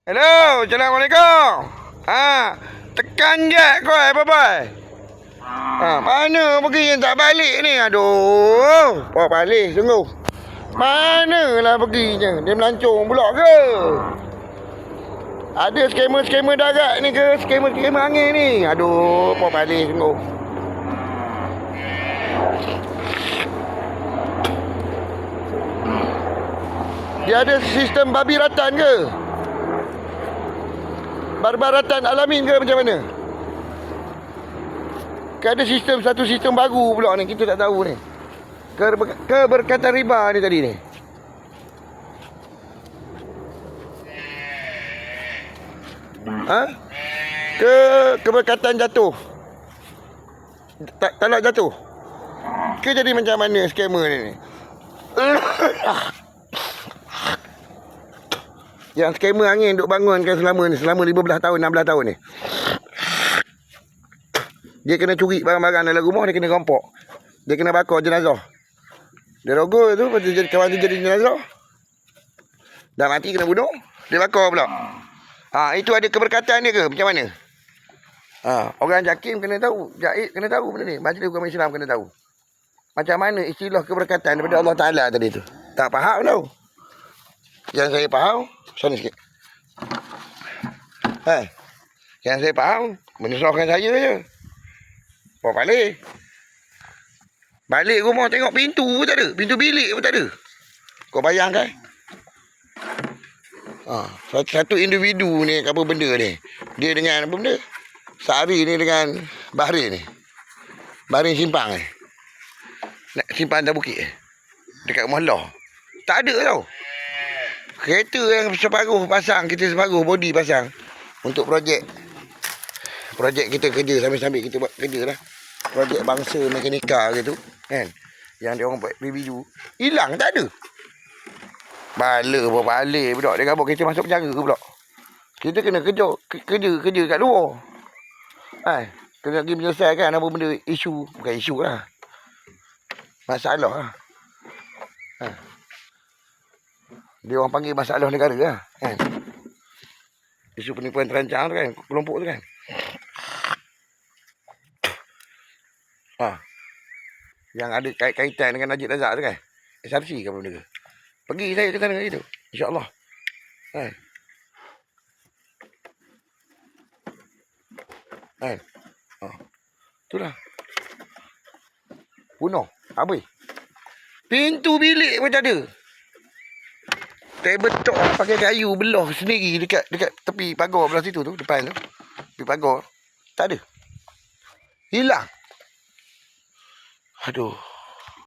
Hello, Assalamualaikum. Tekan je kau, bye-bye. Mana pergi yang tak balik ni? Aduh, bawa balik sungguh. Manalah perginya? Dia melancong pula ke? Ada skamer-skamer darat ni ke? Skamer-skamer angin ni? Aduh, bawa balik sungguh. Dia ada sistem babi ratan ke? Barbaratan alamin ke macam mana? Ada satu sistem baru pula ni, kita tak tahu ni. Keberkatan riba ni tadi ni. Keberkatan jatuh. Tak nak jatuh. Ke jadi macam mana skamer ni? Yang skamer angin duk bangunkan selama 15 tahun, 16 tahun ni. Dia kena curi barang-barang dalam rumah, dia kena rompok. Dia kena bakar jenazah. Dia rogol tu, kawan tu jadi jenazah. Dah mati kena bunuh, dia bakar pula. Itu ada keberkatan dia ke? Macam mana? Orang jakim kena tahu, Jaid kena tahu benda ni. Majlis Agama Islam kena tahu. Macam mana istilah keberkatan daripada Allah Ta'ala tadi tu. Tak faham tau. Yang saya faham, sana sikit. Yang saya faham, menyusahkan saya je. Bawa balik. Balik rumah tengok pintu pun tak ada. Pintu bilik pun tak ada. Kau bayangkan. Satu individu ni, apa benda ni. Dia dengan apa benda? Sari ni dengan Bahrin ni. Bahrin simpang ni. Nak simpan atas bukit dekat rumah Allah. Tak ada tau. Kereta yang separuh pasang, kita separuh body pasang. Untuk projek kita kerja, sambil-sambil kita buat kerja lah. Projek bangsa mekanika gitu kan. Yang dia orang buat review. Hilang, tak ada. Bala balik pula. Dia kata kita masuk penjara pula. Kita kena kerja kat luar. Kena pergi menyelesaikan apa benda isu. Bukan isu lah. Masalah lah. Dia orang panggil masalah negara lah kan. Isu penipuan terancang tu kan, kelompok tu kan. Yang ada kaitan dengan Najib Razak tu kan. SRC ke apa benda ke. Pergi saya ke sana itu, insya-Allah. Itulah. Bunuh habis. Pintu bilik pun tak ada. Table top pakai kayu belah sendiri dekat tepi pagar belah situ tu, depan tu. Tepi pagar. Tak ada. Hilang. Aduh.